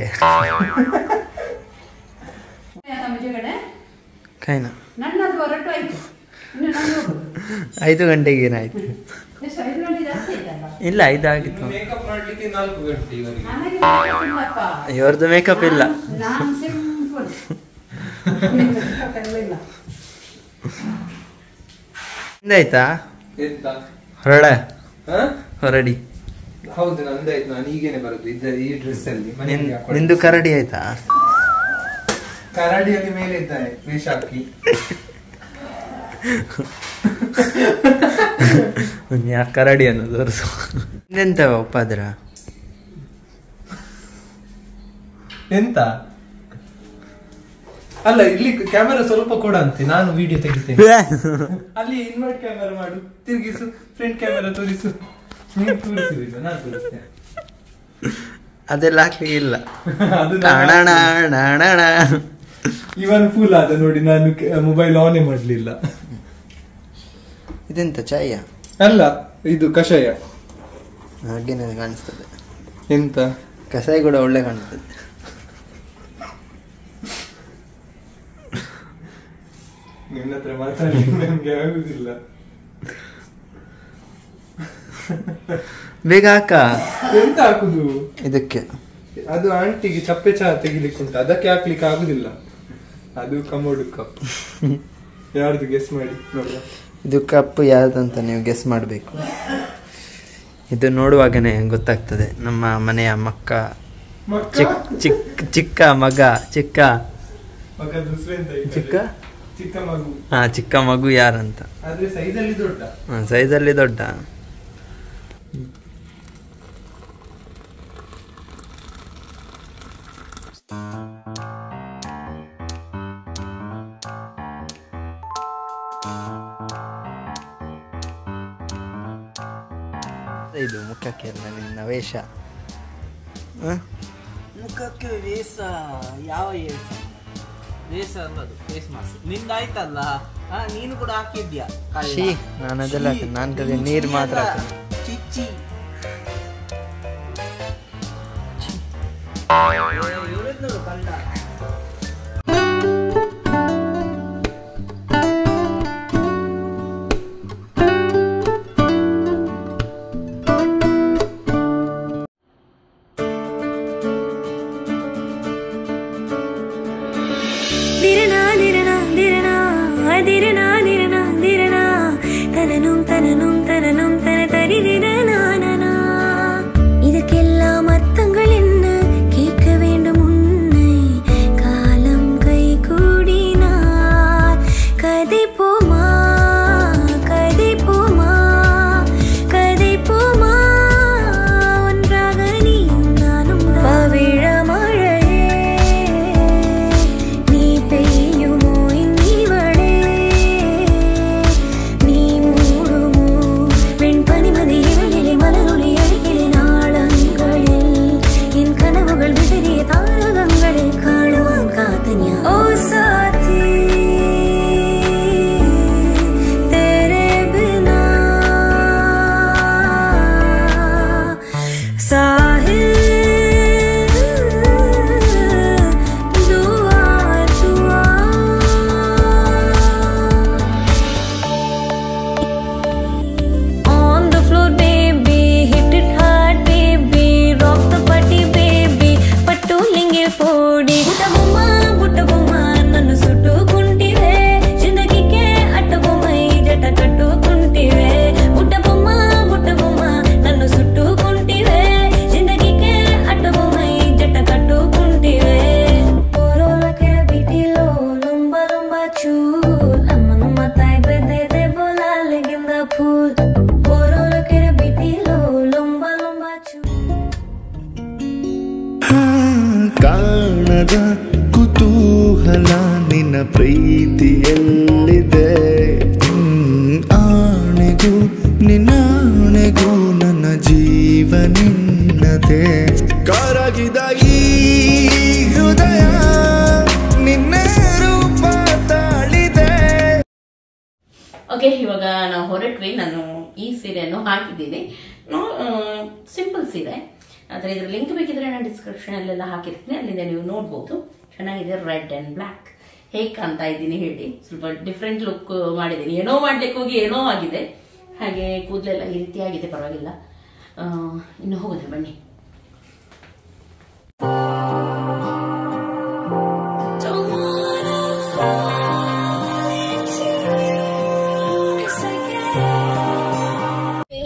Speaker 5: ಕೈನ 5 ಗಂಟೆಗೆ ಏನಾಯ್ತು?
Speaker 3: 5 ಗಂಟೆ ಜಾಸ್ತಿ ಆಯ್ತಾ?
Speaker 5: ಇಲ್ಲ ಇದಾಗಿತ್ತು.
Speaker 2: ಮೇಕಪ್ ಮಾಡ್ಲಿಕ್ಕೆ 4 ಗಂಟೆ ಇವರಿಗೆ.
Speaker 5: ಇವ್ರದ್ದು ಮೇಕಪ್ ಇಲ್ಲ.
Speaker 3: ನಾನು ಸಿಂಪಲ್ ಇಲ್ಲ.
Speaker 5: ಆಯ್ತಾ
Speaker 2: ಎಂತ
Speaker 5: ಹೊರಡಿ?
Speaker 2: ಹೌದು ನಂದಾಯ್ತು. ನಾನು ಈಗೇನೆ ಬರೋದು ಈ ಡ್ರೆಸ್ ಅಲ್ಲಿ.
Speaker 5: ನಿಂದು ಕರಡಿ ಆಯ್ತಾ?
Speaker 2: ಕರಡಿಯಲ್ಲಿ ಮೇಲೆ ಇದ್ದಾನೆ ವೇಷ ಹಾಕಿ.
Speaker 5: ಕರಡಿ ಅನ್ನೋದು ತೋರಿಸು. ಎಂತ ಒಪ್ಪಾದ್ರ?
Speaker 2: ಎಂತ ಅಲ್ಲ, ಇಲ್ಲಿ ಕ್ಯಾಮೆರಾ ಸ್ವಲ್ಪ ಕೊಡ ಅಂತೆ, ನಾನು ವಿಡಿಯೋ ತೆಗಿತೇನೆ. ಅಲ್ಲಿ ಇನ್ವರ್ಟ್ ಕ್ಯಾಮೆರಾ ಮಾಡು, ತಿರುಗಿಸು, ಫ್ರಂಟ್ ಕ್ಯಾಮೆರಾ ತೋರಿಸು. ನೀನು ತೋರಿಸಿಲ್ಲ, ನಾನು ತೋರಿಸ್ತೇನೆ.
Speaker 5: ಅದೆಲ್ಲ ಹಾಕ್ಲಿಕ್ಕೆ ಇಲ್ಲ.
Speaker 2: ಇವನ್ ಫುಲ್ ಆದ ನೋಡಿ, ನಾನು ಮೊಬೈಲ್ ಆನ್ ಮಾಡ್ಲಿಲ್ಲ.
Speaker 5: ಇದೆಂತ ಚಾಯ?
Speaker 2: ಅಲ್ಲ, ಇದು ಕಷಾಯ.
Speaker 5: ಹಾಗೇನೆ ಕಾಣಿಸ್ತದೆ.
Speaker 2: ಎಂತ
Speaker 5: ಕಷಾಯ ಕೂಡ ಒಳ್ಳೆ ಕಾಣಿಸ್ತದೆ.
Speaker 2: ನಿನ್ನ ಹತ್ರ ಮಾತಾಡಿ ನಮ್ಗೆ ಆಗುದಿಲ್ಲ.
Speaker 5: ಬೇಗ ಹಾಕ.
Speaker 2: ಎಂತ ಹಾಕುದು
Speaker 5: ಇದಕ್ಕೆ?
Speaker 2: ಅದು ಆಂಟಿಗೆ ಚಪ್ಪೆ ಚಹಾ ತೆಗಿಲಿಕ್ಕೆ ಉಂಟು, ಅದಕ್ಕೆ ಹಾಕ್ಲಿಕ್ಕೆ ಆಗುದಿಲ್ಲ. ಅದು ಕಮೋಡು ಕಪ್. ಯಾರ್ದು ಗೆಸ್ ಮಾಡಿ ನೋಡುವ.
Speaker 5: ಇದು ಕಪ್ ಯಾರ್ದಂತ ನೀವು ಗೆಸ್ ಮಾಡಬೇಕು. ಇದು ನೋಡುವಾಗನೇ ಗೊತ್ತಾಗ್ತದೆ. ನಮ್ಮ ಮನೆಯ ಚಿಕ್ಕ ಮಗ ಚಿಕ್ಕ ಮಗು ಯಾರಂತ.
Speaker 2: ಸೈಜಲ್ಲಿ ದೊಡ್ಡ.
Speaker 5: ಸೈಜಲ್ಲಿ ದೊಡ್ಡ. ಇದು ಮುಖಕ್ಕೆ ನಿನ್ನ ವೇಷ.
Speaker 2: ಮುಖಕ್ಕೆ ವೇಷ? ಯಾವ ವೇಷ ಅನ್ನೋದು ಫೇಸ್ ಮಾಸ್ಕ್ ನಿಂದಾಯ್ತಲ್ಲ. ನೀನು ಕೂಡ ಹಾಕಿದ್ಯಾ?
Speaker 5: ನಾನು ಅದೆಲ್ಲ ನಾನು ಕಡೆ ನೀರು ಮಾತ್ರ
Speaker 2: ಚಿಚ್ಚಿ. ಕಂಡ
Speaker 7: இதற்கெல்லாம் அர்த்தங்கள் என்ன கேட்க வேண்டும் உன்னை. காலம் கை கூடினார் கதை போமா கதை போமா கதை போமா. ஒன்றாக நீயும் நானும் பவிழ மழையே நீ பெய்யுமோ இன்னிவளே நீ மூடுமோ வெண்பனிமதி இவளிலே மலரொளி அழகிலே நாளங்களில் என் கனவுகள் விசிறிய தாரகங்களில் காணுவான் காத்தனியா. ஓ சாத்தி तेरे बिना साहिल दुआ दुआ. On the floor baby, hit it hard baby, rock the party baby, pattu linge podi. Butta bomma nannu suttukuntive, zindagige atta bommai jata kattukuntive. Butta bomma nannu suttukuntive, zindagige atta bommai jata kattukuntive. Orola ke bitilo lomba lomba chul, ammanu matai bedede bola leginda phul. Orola ke bitilo lomba lomba chul.
Speaker 6: ಕಾಣದ ಕುತೂಹಲ ನಿನ್ನ ಪ್ರೀತಿಯಲ್ಲಿದೆ. ಆಣೆಗೂ ನಿನ್ನಾಣೆಗೂ ನನ್ನ ಜೀವ ನಿನ್ನದೆ. ಕರಗಿದ ಈ ಹೃದಯ ನಿನ್ನೆ ರೂಪ ತಾಳಿದೆ.
Speaker 1: ಓಕೆ, ಇವಾಗ ನಾವು ಹೊರಟ್ವಿ. ನಾನು ಈ ಸೀರೆಯನ್ನು ಹಾಕಿದ್ದೀನಿ. ಸಿಂಪಲ್ ಸೀರೆ, ಆದರೆ ಇದ್ರ ಲಿಂಕ್ ಬೇಕಿದ್ರೆ ನಾನು ಡಿಸ್ಕ್ರಿಪ್ಷನಲ್ಲೆಲ್ಲ ಹಾಕಿರ್ತೀನಿ, ಅಲ್ಲಿಂದ ನೀವು ನೋಡ್ಬೋದು. ಚೆನ್ನಾಗಿದೆ, ರೆಡ್ ಆ್ಯಂಡ್ ಬ್ಲ್ಯಾಕ್. ಹೇಗೆ ಕಾಣ್ತಾ ಇದ್ದೀನಿ ಹೇಳಿ? ಸ್ವಲ್ಪ ಡಿಫ್ರೆಂಟ್ ಲುಕ್ ಮಾಡಿದ್ದೀನಿ. ಏನೋ ಮಾಡ್ಲಿಕ್ಕೆ ಹೋಗಿ ಏನೋ ಆಗಿದೆ. ಹಾಗೆ ಕೂದಲೆಲ್ಲ ಈ ರೀತಿ ಆಗಿದೆ, ಪರವಾಗಿಲ್ಲ. ಇನ್ನು ಹೋಗೋಣ ಬನ್ನಿ.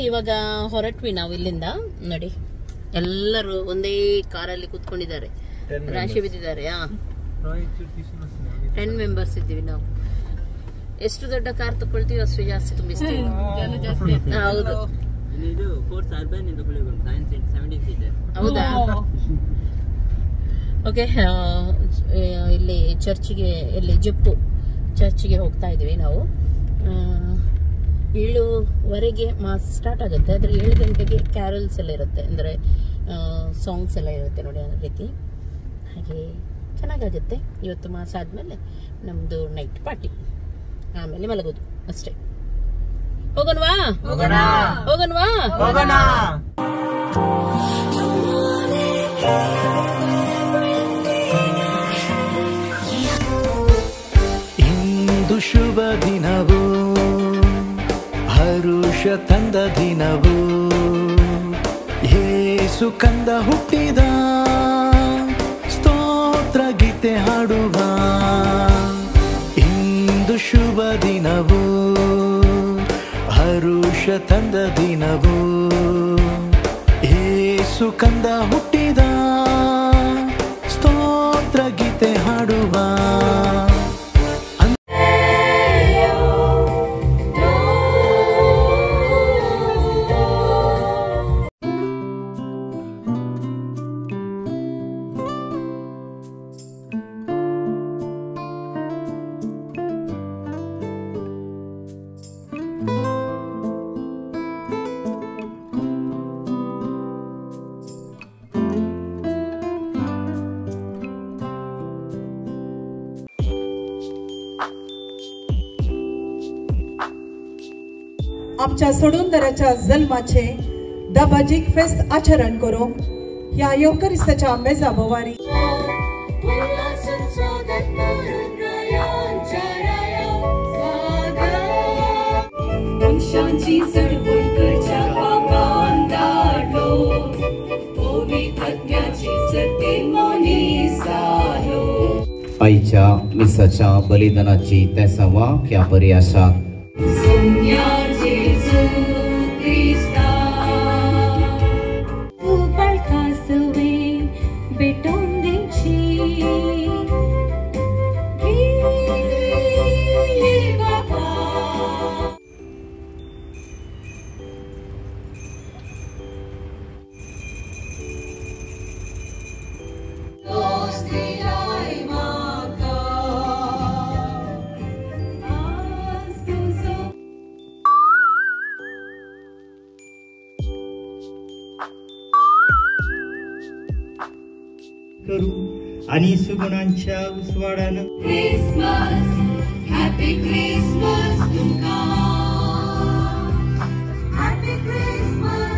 Speaker 1: ಇವಾಗ ಹೊರಟ್ವಿ ನಾವು ಇಲ್ಲಿಂದ. ನೋಡಿ ಎಲ್ಲರೂ ಒಂದೇ ಕಾರಲ್ಲಿ ಕೂತ್ಕೊಂಡಿದ್ದಾರೆ, ರಾಶಿ ಬಿದ್ದಿದ್ದಾರೆ. 10 ಮೆಂಬರ್ಸ್ ಇದ್ದೀವಿ ನಾವು. ಎಷ್ಟು ದೊಡ್ಡ ಕಾರ್ ತಗೊಳ್ತೀವಿ ಅಷ್ಟು ಜಾಸ್ತಿ ತುಂಬಿಸ್ತೀವಿ. ಹೌದು, ಹೌದಾ? ಓಕೆ, ಇಲ್ಲಿ ಚರ್ಚಿಗೆ, ಇಲ್ಲಿ ಜಿಪ್ಪು ಚರ್ಚಿಗೆ ಹೋಗ್ತಾ ಇದೀವಿ ನಾವು. 7:15 ಮಾಸ್ ಸ್ಟಾರ್ಟ್ ಆಗುತ್ತೆ, ಆದರೆ 7 ಗಂಟೆಗೆ ಕ್ಯಾರಲ್ಸ್ ಎಲ್ಲ ಇರುತ್ತೆ, ಅಂದರೆ ಸಾಂಗ್ಸ್ ಎಲ್ಲ ಇರುತ್ತೆ ನೋಡಿ. ಆ ರೀತಿ ಹಾಗೆ ಚೆನ್ನಾಗಾಗುತ್ತೆ. ಇವತ್ತು ಮಾಸ ಆದಮೇಲೆ ನಮ್ಮದು ನೈಟ್ ಪಾರ್ಟಿ, ಆಮೇಲೆ ಮಲಗೋದು ಅಷ್ಟೇ. ಹೋಗೋಣವಾ? ಹೋಗೋಣವಾ?
Speaker 6: ಇಂದು ಶುಭ ದಿನವು, ಹರುಷ ತಂದ ದಿನವು, ಯೇಸು ಕಂದ ಹುಟ್ಟಿದ, ಸ್ತೋತ್ರ ಗೀತೆ ಹಾಡುವ. ಇಂದು ಶುಭ ದಿನವು, ಹರುಷ ತಂದ ದಿನವು, ಯೇಸು ಕಂದ ಹುಟ್ಟಿದ, ಸ್ತೋತ್ರ ಗೀತೆ ಹಾಡುವ.
Speaker 9: आमच्या सोडूनदराच्या जल्माचे दबाजीक फेस्त आचरण करूंक ह्या योगरिस्ताच्या मेजाबोवारी
Speaker 10: आईच्या मिसाच्या बलिदानाची तेसावा ह्या बरी आशा.
Speaker 11: आणि सुगुणांच्या उसवाडानं
Speaker 12: क्रिसमस, हॅपी क्रिसमस तुमका, happy Christmas.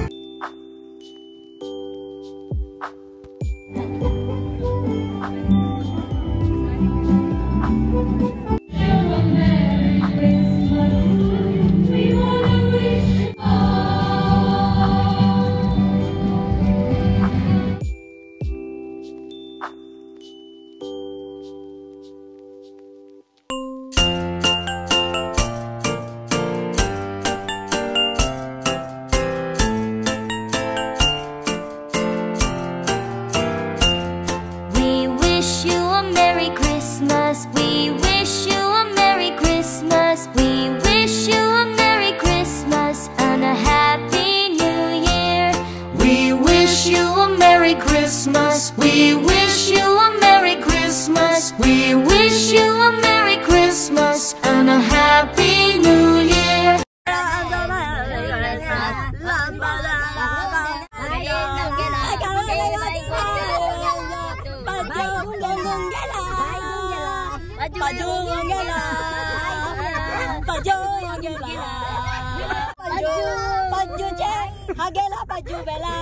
Speaker 13: Hagela baju bela,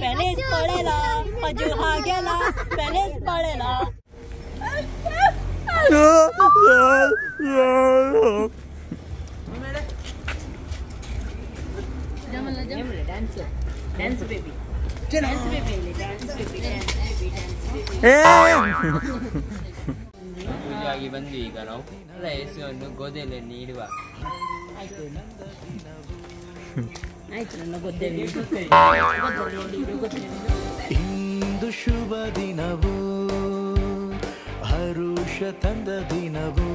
Speaker 13: pelis polela, baju hagela, pelis polela.
Speaker 1: Dance dance baby dance baby ಇಲ್ಲಿ ಡ್ಯಾನ್ಸ್ ಬೇಬಿ ಡ್ಯಾನ್ಸ್ ಬೇಬಿ
Speaker 14: ಪೂಜೆ ಆಗಿ ಬಂದ್ವಿ ಈಗ ನಾವು ಎಲ್ಲ ಹೆಸರನ್ನು ಗೋಧೆಯಲ್ಲಿ ನೀಡುವ.
Speaker 1: ಆಯ್ತು ನನ್ನ ಗೊತ್ತೇವೆ.
Speaker 6: ಇಂದು ಶುಭ ದಿನವು ಹರುಷ ತಂದ ದಿನವು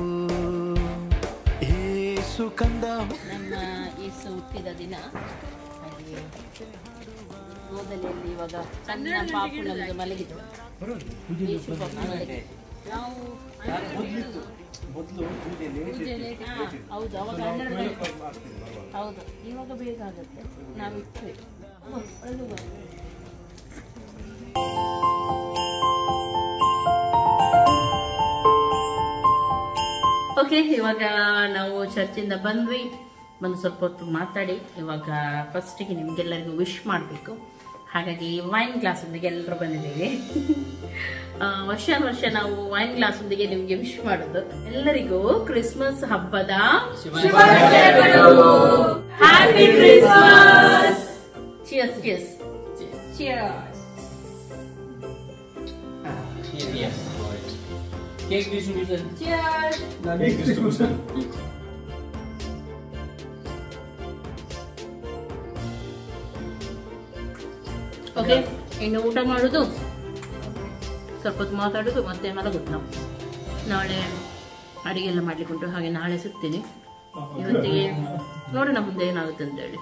Speaker 6: ಏಸು ಕಂದ
Speaker 1: ನಮ್ಮ ಯೇಸು ಹುಟ್ಟಿದ ದಿನ. ಗೋದಲಿಯಲ್ಲಿ ಇವಾಗ ಸಣ್ಣ ಪಾಪುನೊಂದು ಮಲಗಿದ್ದು ನಾವು ಹೌದು ಅವಾಗ 12 ಹೌದು ಇವಾಗ ಬೇಗ ಆಗುತ್ತೆ ನಾವು ಇಟ್ಟರೆ. ಓಕೆ, ಇವಾಗ ನಾವು ಚರ್ಚಿಂದ ಬಂದ್ವಿ. ಬಂದು ಸ್ವಲ್ಪ ಹೊತ್ತು ಮಾತಾಡಿ ಇವಾಗ ಫಸ್ಟಿಗೆ ನಿಮ್ಗೆಲ್ಲರಿಗೂ ವಿಶ್ ಮಾಡಬೇಕು. ಹಾಗಾಗಿ ವೈನ್ ಗ್ಲಾಸ್ ಒಂದಿಗೆ ಎಲ್ಲರೂ ಬಂದಿದ್ದೀವಿ. ವರ್ಷ ನಾವು ವೈನ್ ಗ್ಲಾಸ್ ಒಂದಿಗೆ ನಿಮ್ಗೆ ವಿಶ್ ಮಾಡೋದು. ಎಲ್ಲರಿಗೂ ಕ್ರಿಸ್ಮಸ್ ಹಬ್ಬದ happy Christmas. Cheers cheers cheers.
Speaker 14: Cake distribution.
Speaker 1: Cheers.
Speaker 14: Cake distribution.
Speaker 1: Okay, ಇನ್ನು ಊಟ ಮಾಡೋದು, ಸ್ವಲ್ಪ ಹೊತ್ತು ಮಾತಾಡೋದು, ಮತ್ತೆ ಮಲಗೋದು. ನಾವು ನಾಳೆ ಅಡಿಗೆ ಎಲ್ಲ ಮಾಡ್ಲಿಕ್ಕೆ ಉಂಟು, ಹಾಗೆ ನಾಳೆ ಸಿಗ್ತೀನಿ. ಇವತ್ತಿಗೆ ನೋಡೋಣ ಮುಂದೆ ಏನಾಗುತ್ತೆ ಅಂತ ಹೇಳಿ.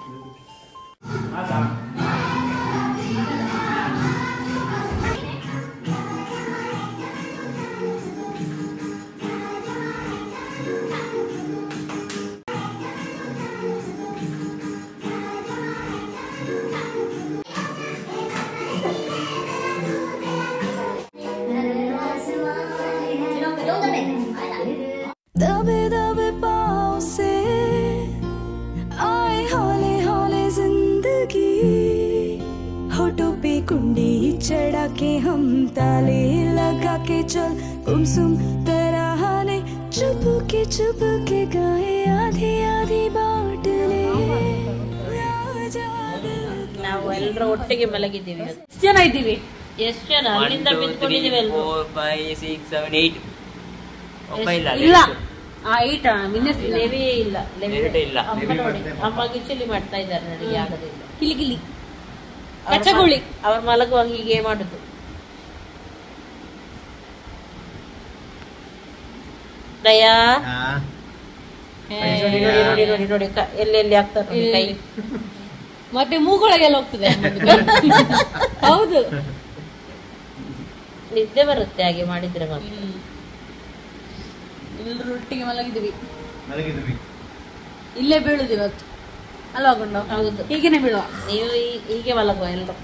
Speaker 12: दबे दबे पाँव से आए हौले हौले जिंदगी, होठों पे कुंडी चढ़ा के हम ताले लगा के चल गुमसुम तराने चुप के गाए आधी आधी बाट ले.
Speaker 1: ನಾವು ಎಲ್ಲರೂ ಒಟ್ಟಿಗೆ ಮಲಗಿದ್ದೀವಿ. ಎಷ್ಟು ಜನ ಇದ್ದೀವಿ? ಎಷ್ಟು ಜನ ಅಲ್ಲಿಂದ ಬಿದ್ಕೊಂಡಿದ್ದೀವಿ?
Speaker 14: 4 5 6 7 8
Speaker 1: ಇಲ್ಲ 8 ಮಿನಿಸ್ ಲೆವೇ ಇಲ್ಲ. ಅಮ್ಮ ನೋಡಿ, ಅಮ್ಮ ಗಿಚ್ಚಲಿ ಮಾಡ್ತಾ ಇದ್ದಾರೆ. ನನಗೆ ಆಗೋದಿಲ್ಲ. ಕಿಲಿಗಿಲಿ ಕಚ್ಚಗುಳಿ ಅವ್ರ ಮಲಗುವಾಗ ಹೀಗೆ ಮಾಡುದು. ದಯಾ ನೋಡಿ ನೋಡಿ ನೋಡಿ ಎಲ್ಲೆಲ್ಲಿ ಆಗ್ತಾರೆ ಕೈ, ಮತ್ತೆ ಮೂಗೊಳಗೆಲ್ಲ ಹೋಗ್ತದೆ. ಹೌದು, ನಿದ್ದೆ ಬರುತ್ತೆ ಹಾಗೆ ಮಾಡಿದ್ರೆ. ಮತ್ತೆ ಎಲ್ಲರೂ ಒಟ್ಟಿಗೆ ಮಲಗಿದ್ವಿ. ಇಲ್ಲೇ ಬೀಳುದು ಇವತ್ತು ಅಲ್ವಾ ಗೊಂಡು? ಹೌದು, ಹೀಗೇನೆ ಬೀಳುವ. ನೀವು ಹೀಗೆ ಮಲಗುವ ಎಲ್ಲರೂ.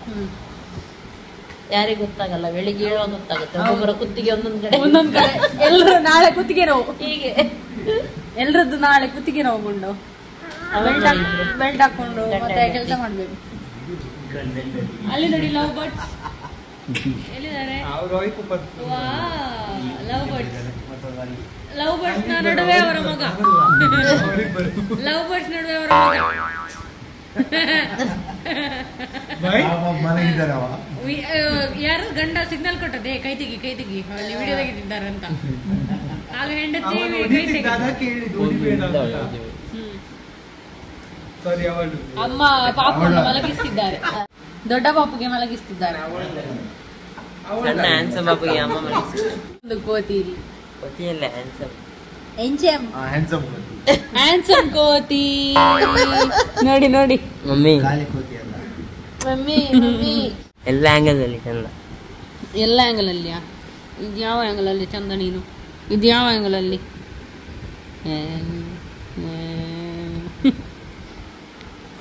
Speaker 1: ಯಾರಿಗೆ ಗೊತ್ತಾಗಲ್ಲ, ಬೆಳಿಗ್ಗೆ ಹೇಳುವಾಗ ಗೊತ್ತಾಗುತ್ತೆ. ಒಬ್ಬೊಬ್ಬರ ಕುತ್ತಿಗೆ ಒಂದೊಂದ್ ಕಡೆ ಎಲ್ಲರೂ ನಾಳೆ ಕುತ್ತಿಗೆ ನೋವು. ಹೀಗೆ ಎಲ್ರದ್ದು ನಾಳೆ ಕುತ್ತಿಗೆ ನೋವು ಗೊಂಡು ಬೆಲ್ಟ್ ಹಾಕೊಂಡು ಮತ್ತೆ ಕೆಲಸ ಮಾಡ್ಬೇಕು. ಅಲ್ಲಿ ನೋಡಿ ಲವ್ ಬರ್ಡ್ಸ್ ಎಲ್ಲಿದ್ದಾರೆ? ಲವ್ ಬರ್ಡ್ಸ್ ನಡುವೆ ಅವರ ಮಗ. ಲವ್ ಬರ್ಡ್ಸ್ ನಡುವೆ ಅವರ ಮಗ ಯಾರು ಗಂಡ ಸಿಗ್ನಲ್ ಕೊಟ್ಟದೆ ಕೈ ತೆಗಿ ಅಲ್ಲಿ ವಿಡಿಯೋ ತೆಗೆದಿದ್ದಾರೆ ಅಂತ. ಆಗ ಹೆಂಡತಿ ಕೈ ತೆಗಿ. ಅಮ್ಮ ಪಾಪುವನ್ನು ಮಲಗಿಸ್ತಿದ್ದಾರೆ, ದೊಡ್ಡ ಪಾಪುಗೆ ಮಲಗಿಸ್ತಿದ್ದಾರೆ.
Speaker 14: ಸಣ್ಣ ಹ್ಯಾನ್ಸಮ್ ಬಾಬುಗೆ ಅಮ್ಮ ಮಲಗಿಸ್ತಿದ್ದಾರೆ.
Speaker 1: ಒಂದು ಕೋತಿ
Speaker 14: ಕೋತಿಯಲ್ಲ ಹ್ಯಾನ್ಸಮ್.
Speaker 1: ಹ್ಯಾನ್ಸಮ್ ಕೋತಿ ನೋಡಿ ನೋಡಿ.
Speaker 14: ಮಮ್ಮಿ
Speaker 1: ಮಮ್ಮಿ ಮಮ್ಮಿ
Speaker 14: ಎಲ್ಲ ಆಂಗಲ್ ಅಲ್ಲಿ ಚಂದ.
Speaker 1: ಎಲ್ಲ ಆಂಗಲ್ ಅಲ್ಲಿ? ಇದು ಯಾವ ಆಂಗಲ್ ಅಲ್ಲಿ ಚಂದ? ನೀನು ಇದು ಯಾವ ಆಂಗಲ್ ಅಲ್ಲಿ?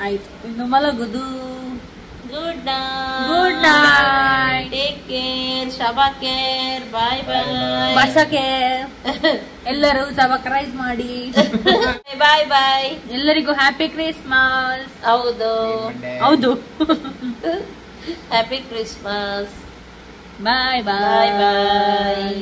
Speaker 1: ಆಯ್ತು, ಇನ್ನು ಮಲಗುದು. ಗುಡ್ ನೈಟ್, ಟೇಕ್ ಕೇರ್, ಶಬಾ care, bye bye. Varsha care. ಎಲ್ಲರೂ ಸಬ್ಸ್ಕ್ರೈಬ್ ಮಾಡಿ. ಬಾಯ್ ಬಾಯ್. ಎಲ್ಲರಿಗೂ ಹ್ಯಾಪಿ ಕ್ರಿಸ್ಮಸ್. ಹೌದು ಹೌದು, ಹ್ಯಾಪಿ ಕ್ರಿಸ್ಮಸ್. ಬಾಯ್ ಬಾಯ್ ಬಾಯ್.